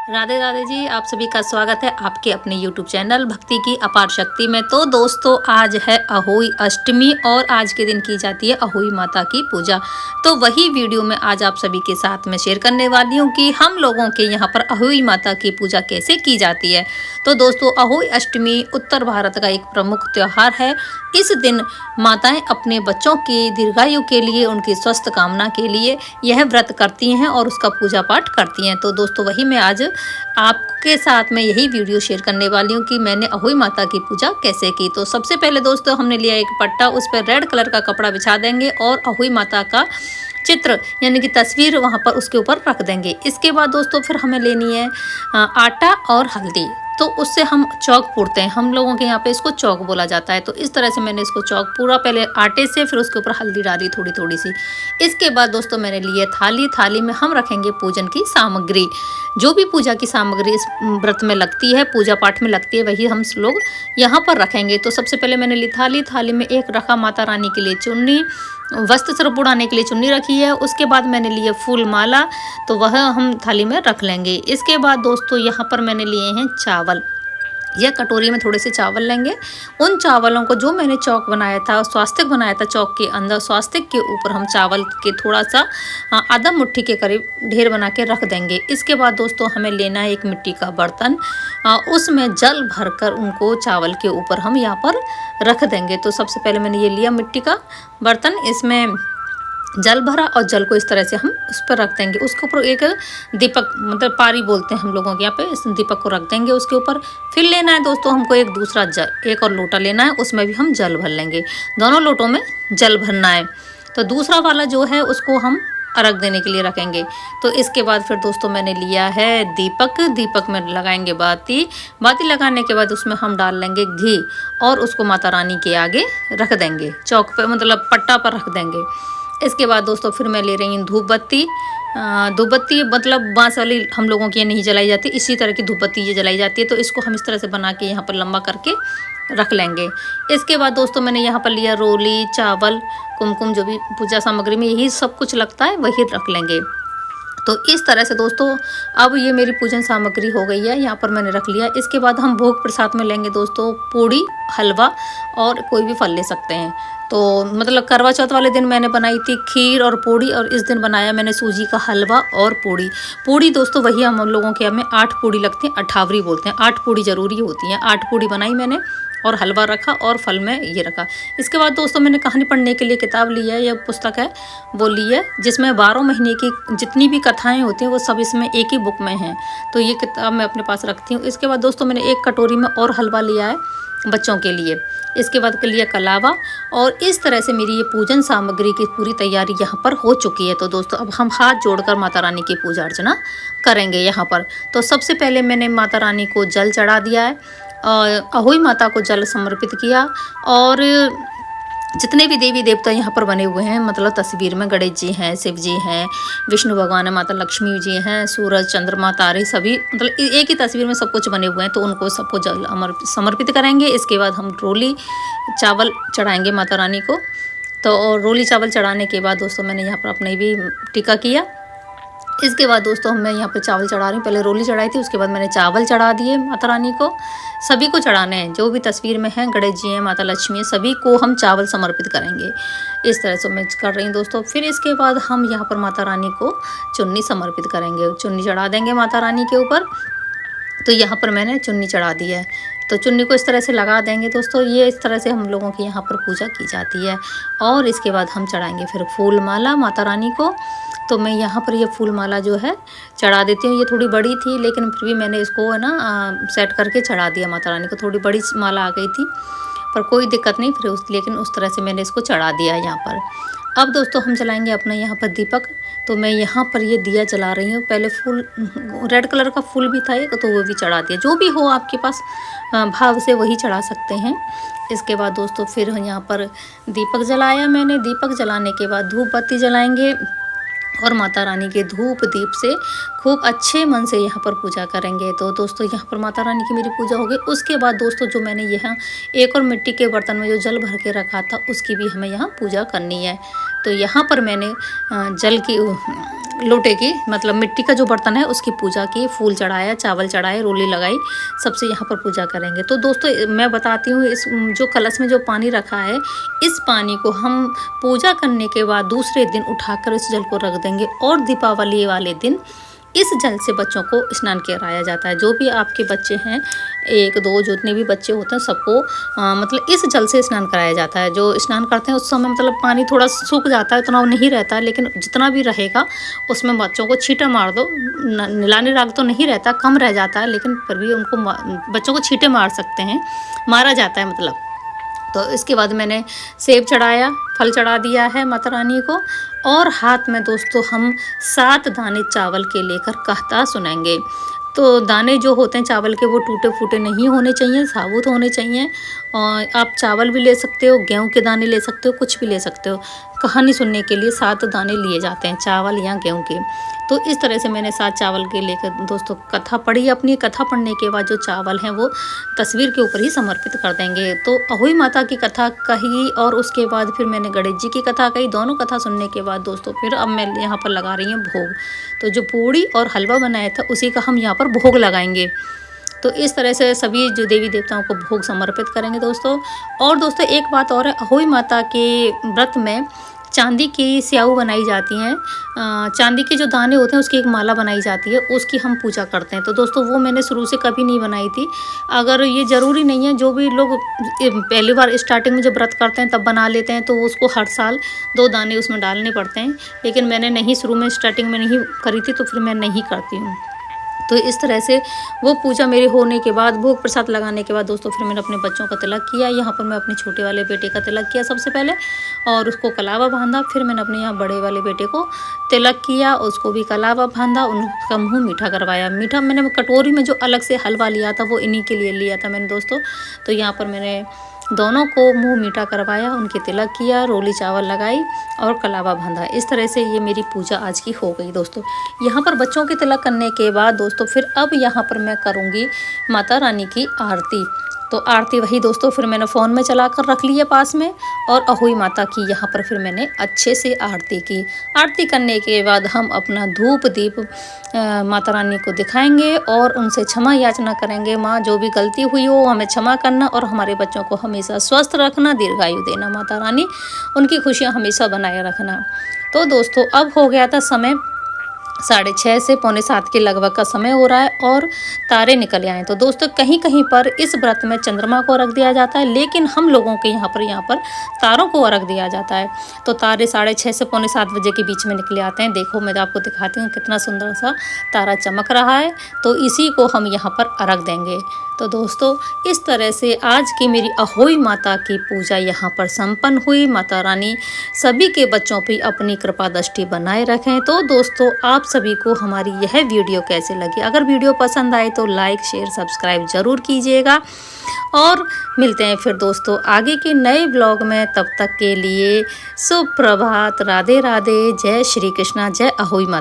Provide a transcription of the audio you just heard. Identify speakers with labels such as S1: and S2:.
S1: राधे राधे जी, आप सभी का स्वागत है आपके अपने YouTube चैनल भक्ति की अपार शक्ति में। तो दोस्तों, आज है अहोई अष्टमी और आज के दिन की जाती है अहोई माता की पूजा। तो वही वीडियो में आज आप सभी के साथ में शेयर करने वाली हूँ कि हम लोगों के यहाँ पर अहोई माता की पूजा कैसे की जाती है। तो दोस्तों, अहोई अष्टमी उत्तर भारत का एक प्रमुख त्योहार है। इस दिन माताएं अपने बच्चों की दीर्घायु के लिए, उनकी स्वस्थ कामना के लिए यह व्रत करती हैं और उसका पूजा पाठ करती हैं। तो दोस्तों, वही मैं आज आपके साथ में यही वीडियो शेयर करने वाली हूँ कि मैंने अहोई माता की पूजा कैसे की। तो सबसे पहले दोस्तों, हमने लिया एक पट्टा, उस पर रेड कलर का कपड़ा बिछा देंगे और अहोई माता का चित्र यानी कि तस्वीर वहाँ पर उसके ऊपर रख देंगे। इसके बाद दोस्तों फिर हमें लेनी है आटा और हल्दी। तो उससे हम चौक पूरते हैं, हम लोगों के यहाँ पे इसको चौक बोला जाता है। तो इस तरह से मैंने इसको चौक पूरा, पहले आटे से, फिर उसके ऊपर हल्दी डाली थोड़ी थोड़ी सी। इसके बाद दोस्तों मैंने लिए थाली, थाली में हम रखेंगे पूजन की सामग्री। जो भी पूजा की सामग्री इस व्रत में लगती है, पूजा पाठ में लगती है, वही हम लोग यहाँ पर रखेंगे। तो सबसे पहले मैंने ली थाली, थाली में एक रखा माता रानी के लिए चुन्नी, वस्त्र सिर बुढ़ाने के लिए चुन्नी रखी है। उसके बाद मैंने लिए फूल माला, तो वह हम थाली में रख लेंगे। इसके बाद दोस्तों यहाँ पर मैंने लिए हैं चावल। यह कटोरी में थोड़े से चावल लेंगे। उन चावलों को जो मैंने चौक बनाया था, स्वास्तिक बनाया था, चौक के अंदर स्वास्तिक के ऊपर हम चावल के थोड़ा सा आधा मुट्ठी के करीब ढेर बना के रख देंगे। इसके बाद दोस्तों हमें लेना है एक मिट्टी का बर्तन, उसमें जल भरकर उनको चावल के ऊपर हम यहाँ पर रख देंगे। तो सबसे पहले मैंने ये लिया मिट्टी का बर्तन, इसमें जल भरा और जल को इस तरह से हम उस पर रख देंगे। उसके ऊपर एक दीपक, मतलब पारी बोलते हैं हम लोगों के यहाँ पे, इस दीपक को रख देंगे उसके ऊपर। फिर लेना है दोस्तों हमको एक दूसरा जल, एक और लोटा लेना है, उसमें भी हम जल भर लेंगे। दोनों लोटों में जल भरना है। तो दूसरा वाला जो है उसको हम अर्घ देने के लिए रखेंगे। तो इसके बाद फिर दोस्तों मैंने लिया है दीपक, दीपक में लगाएंगे बाती, बाती लगाने के बाद उसमें हम डाल लेंगे घी और उसको माता रानी के आगे रख देंगे, चौक पे मतलब पट्टा पर रख देंगे। इसके बाद दोस्तों फिर मैं ले रही हूँ धूप बत्ती। धूप बत्ती मतलब बांस वाली हम लोगों की नहीं जलाई जाती, इसी तरह की धूप बत्ती ये जलाई जाती है। तो इसको हम इस तरह से बना के यहाँ पर लंबा करके रख लेंगे। इसके बाद दोस्तों मैंने यहाँ पर लिया रोली, चावल, कुमकुम, जो भी पूजा सामग्री में यही सब कुछ लगता है वही रख लेंगे। तो इस तरह से दोस्तों अब ये मेरी पूजन सामग्री हो गई है, यहाँ पर मैंने रख लिया। इसके बाद हम भोग प्रसाद में लेंगे दोस्तों पूड़ी, हलवा और कोई भी फल ले सकते हैं। तो मतलब करवा चौथ वाले दिन मैंने बनाई थी खीर और पूड़ी, और इस दिन बनाया मैंने सूजी का हलवा और पूड़ी। पूड़ी दोस्तों वही हम लोगों के यहाँ में 8 पूड़ी लगती हैं, अठावरी बोलते हैं, 8 पूड़ी जरूरी होती हैं। 8 पूड़ी बनाई मैंने और हलवा रखा और फल में ये रखा। इसके बाद दोस्तों मैंने कहानी पढ़ने के लिए किताब ली है, यह पुस्तक है वो ली है, जिसमें 12 महीने की जितनी भी कथाएं होती हैं वो सब इसमें एक ही बुक में हैं। तो ये किताब मैं अपने पास रखती हूँ। इसके बाद दोस्तों मैंने एक कटोरी में और हलवा लिया है बच्चों के लिए। इसके बाद के लिए कलावा। और इस तरह से मेरी ये पूजन सामग्री की पूरी तैयारी यहाँ पर हो चुकी है। तो दोस्तों अब हम हाथ जोड़कर माता रानी की पूजा अर्चना करेंगे यहाँ पर। तो सबसे पहले मैंने माता रानी को जल चढ़ा दिया है, अहोई माता को जल समर्पित किया। और जितने भी देवी देवता यहाँ पर बने हुए हैं, मतलब तस्वीर में गणेश जी हैं, शिव जी हैं, विष्णु भगवान है, माता लक्ष्मी जी हैं, सूरज, चंद्रमा, तारे, सभी मतलब एक ही तस्वीर में सब कुछ बने हुए हैं। तो उनको सबको जल समर्पित करेंगे। इसके बाद हम रोली चावल चढ़ाएंगे माता रानी को। तो रोली चावल चढ़ाने के बाद दोस्तों मैंने यहाँ पर अपने भी टीका किया। इसके बाद दोस्तों मैं यहाँ पे चावल चढ़ा रही हूँ, पहले रोली चढ़ाई थी, उसके बाद मैंने चावल चढ़ा दिए माता रानी को। सभी को चढ़ाने हैं, जो भी तस्वीर में हैं, गणेश जी हैं, माता लक्ष्मी है, सभी को हम चावल समर्पित करेंगे। इस तरह से मैं कर रही हूँ दोस्तों। फिर इसके बाद हम यहाँ पर माता रानी को चुन्नी समर्पित करेंगे, चुन्नी चढ़ा देंगे माता रानी के ऊपर। तो यहाँ पर मैंने चुन्नी चढ़ा दी है, तो चुन्नी को इस तरह से लगा देंगे दोस्तों। ये इस तरह से हम लोगों की यहाँ पर पूजा की जाती है। और इसके बाद हम चढ़ाएंगे फिर फूल माला माता रानी को। तो मैं यहाँ पर ये फूल माला जो है चढ़ा देती हूँ। ये थोड़ी बड़ी थी लेकिन फिर भी मैंने इसको है ना सेट करके चढ़ा दिया माता रानी को। थोड़ी बड़ी माला आ गई थी पर कोई दिक्कत नहीं, फिर लेकिन उस तरह से मैंने इसको चढ़ा दिया यहाँ पर। अब दोस्तों हम जलाएंगे अपना यहाँ पर दीपक। तो मैं यहाँ पर ये दिया जला रही हूँ। पहले फूल, रेड कलर का फूल भी था एक, तो वो भी चढ़ा दिया। जो भी हो आपके पास भाव से वही चढ़ा सकते हैं। इसके बाद दोस्तों फिर यहाँ पर दीपक जलाया मैंने। दीपक जलाने के बाद धूप बत्ती जलाएंगे और माता रानी के धूप दीप से खूब अच्छे मन से यहाँ पर पूजा करेंगे। तो दोस्तों यहाँ पर माता रानी की मेरी पूजा हो गई। उसके बाद दोस्तों जो मैंने यहाँ एक और मिट्टी के बर्तन में जो जल भर के रखा था, उसकी भी हमें यहाँ पूजा करनी है। तो यहाँ पर मैंने जल की लोटे की, मतलब मिट्टी का जो बर्तन है उसकी पूजा की, फूल चढ़ाया, चावल चढ़ाए, रोली लगाई, सबसे यहाँ पर पूजा करेंगे। तो दोस्तों मैं बताती हूँ, इस जो कलश में जो पानी रखा है, इस पानी को हम पूजा करने के बाद दूसरे दिन उठाकर इस जल को रख देंगे और दीपावली वाले दिन इस जल से बच्चों को स्नान कराया जाता है। जो भी आपके बच्चे हैं, 1-2 जितने भी बच्चे होते हैं सबको मतलब इस जल से स्नान कराया जाता है। जो स्नान करते हैं उस समय मतलब पानी थोड़ा सूख जाता है, उतना नहीं रहता है, लेकिन जितना भी रहेगा उसमें बच्चों को छींटा मार दो। नीलानी राग तो नहीं रहता, कम रह जाता है, लेकिन फिर भी उनको बच्चों को छींटे मार सकते हैं, मारा जाता है मतलब। तो इसके बाद मैंने सेब चढ़ाया, फल चढ़ा दिया है माता रानी को, और हाथ में दोस्तों हम 7 दाने चावल के लेकर कहता सुनाएंगे। तो दाने जो होते हैं चावल के वो टूटे फूटे नहीं होने चाहिए, साबुत होने चाहिए। और आप चावल भी ले सकते हो, गेहूं के दाने ले सकते हो, कुछ भी ले सकते हो। कहानी सुनने के लिए 7 दाने लिए जाते हैं, चावल या गेहूं के। तो इस तरह से मैंने 7 चावल के लेकर दोस्तों कथा पढ़ी। अपनी कथा पढ़ने के बाद जो चावल हैं वो तस्वीर के ऊपर ही समर्पित कर देंगे। तो अहोई माता की कथा कही और उसके बाद फिर मैंने गणेश जी की कथा कही। दोनों कथा सुनने के बाद दोस्तों फिर अब मैं यहाँ पर लगा रही हूँ भोग। तो जो पूड़ी और हलवा बनाया था उसी का हम यहाँ पर भोग लगाएंगे। तो इस तरह से सभी जो देवी देवताओं को भोग समर्पित करेंगे दोस्तों। और दोस्तों एक बात और है, अहोई माता के व्रत में चांदी की स्याऊ बनाई जाती हैं। चांदी के जो दाने होते हैं उसकी एक माला बनाई जाती है, उसकी हम पूजा करते हैं। तो दोस्तों वो मैंने शुरू से कभी नहीं बनाई थी। अगर ये ज़रूरी नहीं है, जो भी लोग पहली बार स्टार्टिंग में जब व्रत करते हैं तब बना लेते हैं, तो उसको हर साल 2 दाने उसमें डालने पड़ते हैं। लेकिन मैंने नहीं, शुरू में स्टार्टिंग में नहीं करी थी, तो फिर मैं नहीं करती हूँ। तो इस तरह से वो पूजा मेरी होने के बाद, भोग प्रसाद लगाने के बाद दोस्तों फिर मैंने अपने बच्चों का तिलक किया। यहाँ पर मैं अपने छोटे वाले बेटे का तिलक किया सबसे पहले, और उसको कलावा बांधा। फिर मैंने अपने यहाँ बड़े वाले बेटे को तिलक किया, उसको भी कलावा बांधा, उनका मुँह मीठा करवाया। मीठा मैंने कटोरी में जो अलग से हलवा लिया था वो इन्हीं के लिए लिया था मैंने दोस्तों। तो यहाँ पर मैंने दोनों को मुंह मीठा करवाया, उनके तिलक किया, रोली चावल लगाई और कलावा बांधा। इस तरह से ये मेरी पूजा आज की हो गई दोस्तों। यहाँ पर बच्चों के तिलक करने के बाद दोस्तों फिर अब यहाँ पर मैं करूँगी माता रानी की आरती। तो आरती वही दोस्तों फिर मैंने फ़ोन में चला कर रख ली है पास में, और अहोई माता की यहाँ पर फिर मैंने अच्छे से आरती की। आरती करने के बाद हम अपना धूप दीप माता रानी को दिखाएंगे और उनसे क्षमा याचना करेंगे। माँ जो भी गलती हुई हो हमें क्षमा करना, और हमारे बच्चों को हमेशा स्वस्थ रखना, दीर्घायु देना माता रानी, उनकी खुशियाँ हमेशा बनाए रखना। तो दोस्तों अब हो गया था समय 6:30 से 6:45 के लगभग का समय हो रहा है और तारे निकल आए। तो दोस्तों कहीं कहीं पर इस व्रत में चंद्रमा को अर्घ दिया जाता है, लेकिन हम लोगों के यहाँ पर तारों को अर्घ दिया जाता है। तो तारे 6:30 से 6:45 बजे के बीच में निकले आते हैं। देखो मैं आपको दिखाती हूँ कितना सुंदर सा तारा चमक रहा है। तो इसी को हम यहाँ पर अर्घ देंगे। तो दोस्तों इस तरह से आज की मेरी अहोई माता की पूजा यहाँ पर संपन्न हुई। माता रानी सभी के बच्चों पर अपनी कृपा दृष्टि बनाए रखें। तो दोस्तों आप सभी को हमारी यह वीडियो कैसे लगी? अगर वीडियो पसंद आए तो लाइक शेयर सब्सक्राइब जरूर कीजिएगा, और मिलते हैं फिर दोस्तों आगे के नए ब्लॉग में। तब तक के लिए सुप्रभात, राधे राधे, जय श्री कृष्णा, जय अहोई माता।